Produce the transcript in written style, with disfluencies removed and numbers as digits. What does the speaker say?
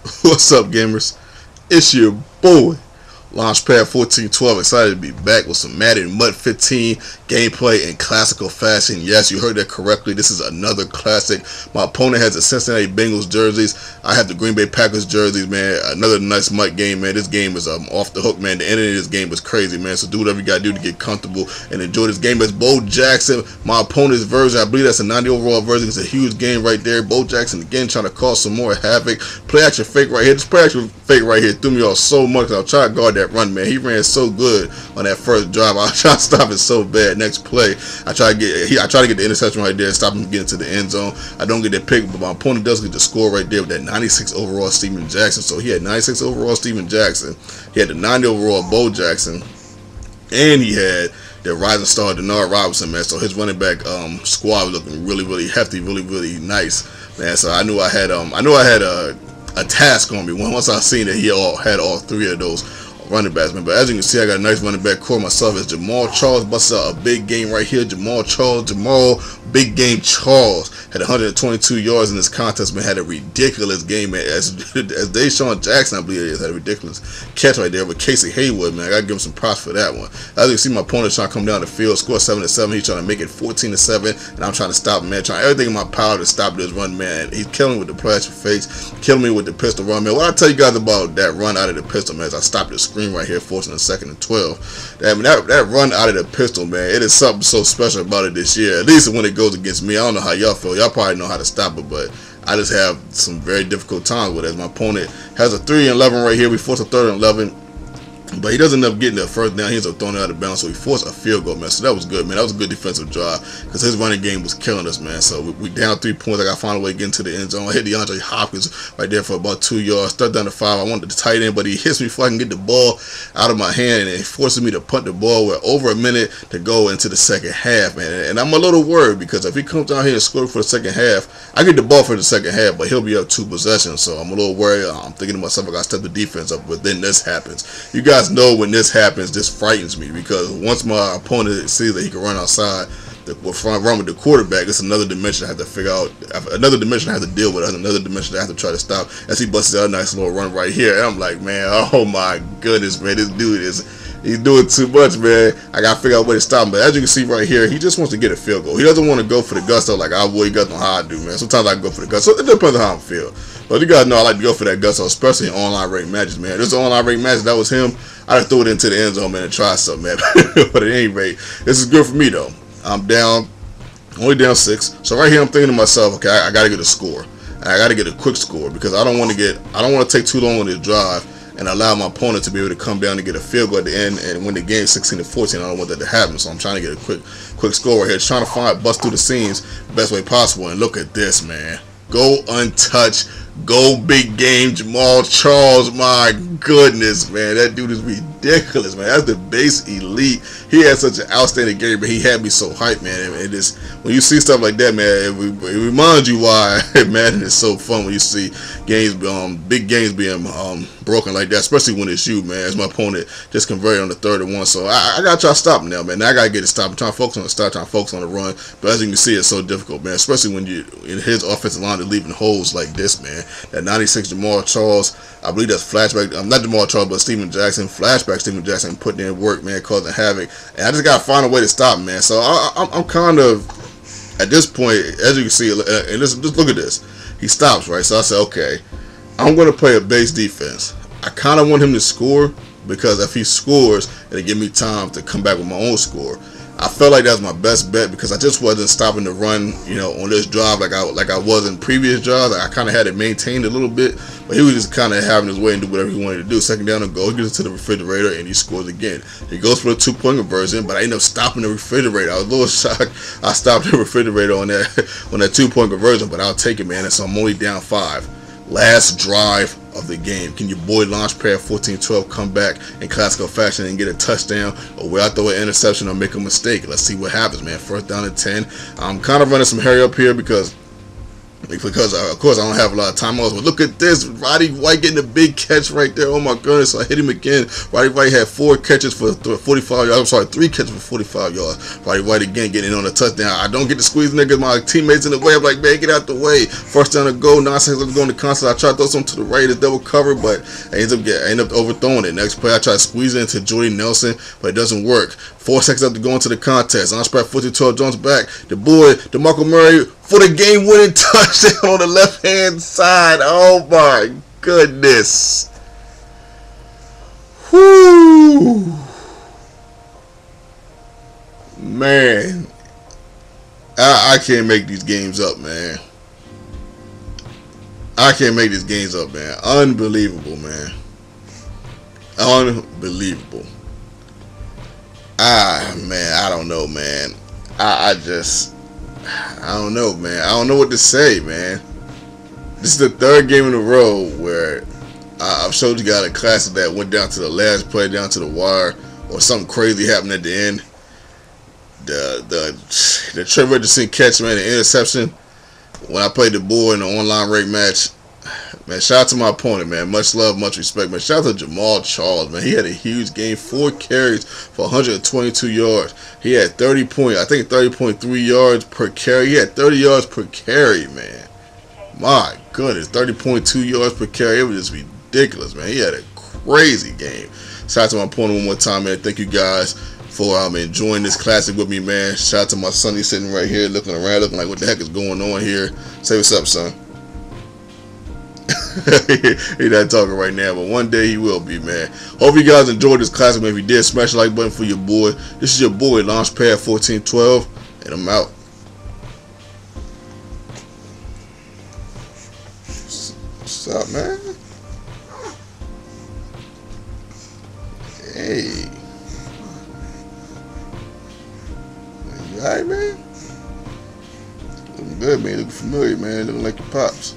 What's up, gamers? It's your boy, Launchpad 1412. Excited to be back with some Madden Mud 15 gameplay in classical fashion. Yes, you heard that correctly. This is another classic. My opponent has the Cincinnati Bengals jerseys. I have the Green Bay Packers jerseys, man. Another nice mud game, man. This game is off the hook, man. The ending of this game was crazy, man. So do whatever you gotta do to get comfortable and enjoy this game. It's Bo Jackson, my opponent's version. I believe that's a 90 overall version. It's a huge game right there. Bo Jackson again trying to cause some more havoc. Play action fake right here. This play action fake right here threw me off so much. I was trying to guard that run, man. He ran so good on that first drive. I was trying to stop it so bad. Next play, I try to get the interception right there, stop him getting to the end zone. I don't get that pick, but my opponent does get the score right there with that 96 overall Steven Jackson. So he had 96 overall Steven Jackson. He had the 90 overall Bo Jackson, and he had the rising star Denard Robinson, man. So his running back squad was looking really hefty, really nice, man. So I knew I had a task on me once I seen that he had all three of those running backs, man. But as you can see, I got a nice running back core myself. It's Jamal Charles busted out a big game right here. Jamal big game Charles had 122 yards in this contest, man. Had a ridiculous game, man. As Deshaun Jackson, I believe it is, had a ridiculous catch right there with Casey Haywood, man. I gotta give him some props for that one. As you can see, my opponent trying to come down the field, score 7-7. He's trying to make it 14-7, and I'm trying to stop him, man. Trying everything in my power to stop this run, man. He's killing me with the plastic fakes, killing me with the pistol run, man. What I tell you guys about that run out of the pistol, man, is I stopped the screen right here, forcing a 2nd and 12. That run out of the pistol, man, it is something so special about it this year. At least when it goes against me. I don't know how y'all feel. Y'all probably know how to stop it, but I just have some very difficult times with it. My opponent has a 3 and 11 right here. We force a 3rd and 11. But he doesn't end up getting the first down. He ends up throwing it out of bounds, so he forced a field goal, man. So that was good, man. That was a good defensive drive because his running game was killing us, man. So we down 3 points. I got to find a way to get into the end zone. I hit DeAndre Hopkins right there for about 2 yards. 3rd down to 5. I wanted the tight end, but he hits me before I can get the ball out of my hand, and it forces me to punt the ball with over a minute to go into the second half, man. And I'm a little worried because if he comes down here and scores for the second half, I get the ball for the second half, but he'll be up 2 possessions. So I'm a little worried. I'm thinking to myself, I got to step the defense up, but then this happens. You guys know when this happens, this frightens me because once my opponent sees that he can run outside the front run with the quarterback, it's another dimension I have to figure out, another dimension I have to deal with, another dimension I have to try to stop. As he busts out a nice little run right here, and I'm like, man, oh my goodness, man, this dude he's doing too much, man. I gotta figure out a way to stop him. But as you can see right here, he just wants to get a field goal. He doesn't want to go for the gusto like I would. You guys know how I do, man. Sometimes I go for the gusto. It depends on how I feel. But you guys know I like to go for that gusto, especially in online ranked matches, man. This online ranked match, that was him. I just threw it into the end zone, man, and try something, man. But at any rate, this is good for me, though. I'm down, only down 6. So right here, I'm thinking to myself, okay, I got to get a score. And I got to get a quick score because I don't want to take too long on this drive and allow my opponent to be able to come down and get a field goal at the end and win the game 16-14. I don't want that to happen, so I'm trying to get a quick score right here. Just trying to bust through the scenes the best way possible. And look at this, man. Go untouched. Go big game Jamal Charles. My goodness, man. That dude is ridiculous, man. That's the base elite. He had such an outstanding game, but he had me so hyped, man. And just when you see stuff like that, man, it reminds you why Madden is so fun when you see games, big games being broken like that, especially when it's you, man. As my opponent just converted on the 3rd and 1. So I gotta try to stop him now, man. Now I gotta get it stopped. I'm trying to focus on the start, trying to focus on the run. But as you can see, it's so difficult, man. Especially when you in his offensive line, they're leaving holes like this, man. That 96 Jamal Charles, I believe that's flashback. Not Jamal Charles, but Steven Jackson. Flashback Steven Jackson putting in work, man, causing havoc. And I just gotta find a way to stop him, man. So I'm kind of at this point, as you can see, and just look at this. He stops, right? So I said, okay, I'm going to play a base defense. I kind of want him to score because if he scores, it'll give me time to come back with my own score. I felt like that was my best bet because I just wasn't stopping the run, you know, on this drive like I was in previous drives. I kind of had it maintained a little bit, but he was just kind of having his way and do whatever he wanted to do. 2nd down and goal, he gets to the refrigerator and he scores again. He goes for a 2-point conversion, but I ended up stopping the refrigerator. I was a little shocked. I stopped the refrigerator on that 2-point conversion, but I'll take it, man. And so I'm only down 5. Last drive of the game. Can your boy Launchpad 1412 come back in classical fashion and get a touchdown, or will I throw an interception or make a mistake? Let's see what happens, man. 1st down and 10. I'm kind of running some hurry up here because Because of course I don't have a lot of time. But look at this, Roddy White getting a big catch right there. Oh my goodness, I hit him again. Roddy White had 4 catches for 45 yards. I'm sorry, 3 catches for 45 yards. Roddy White again getting in on the touchdown. I don't get to squeeze niggas. My teammates in the way. I'm like, man, get out the way. First down to go. 9 seconds left to go in the console. I tried to throw something to the right, it's double cover, but I end up overthrowing it. Next play, I try to squeeze it into Jordy Nelson, but it doesn't work. 4 seconds left to go into the contest. On spread 14-12, Jones back. The boy, DeMarco Murray, for the game-winning touchdown on the left-hand side. Oh my goodness. Whoo. Man. I can't make these games up, man. I can't make these games up, man. Unbelievable, man. Unbelievable. Man, I don't know, man. I don't know, man. I don't know what to say, man. This is the 3rd game in a row where I've showed you guys a classic that went down to the last play, down to the wire, or something crazy happened at the end. The Trey Richardson catch, man, the interception. When I played the boy in the online rate match, man, shout out to my opponent, man. Much love, much respect, man. Shout out to Jamal Charles, man. He had a huge game, 4 carries for 122 yards. He had 30.3 yards per carry. He had 30 yards per carry, man. My goodness, 30.2 yards per carry. It was just ridiculous, man. He had a crazy game. Shout out to my opponent one more time, man. Thank you guys for enjoying this classic with me, man. Shout out to my son. He's sitting right here looking around, looking like, what the heck is going on here? Say what's up, son. He not talking right now, but one day he will be, man. Hope you guys enjoyed this classic, man. If you did, smash the like button for your boy. This is your boy, Launchpad 1412, and I'm out. What's up, man? Hey. You alright, man? Looking good, man. Looking familiar, man. Looking like your pops.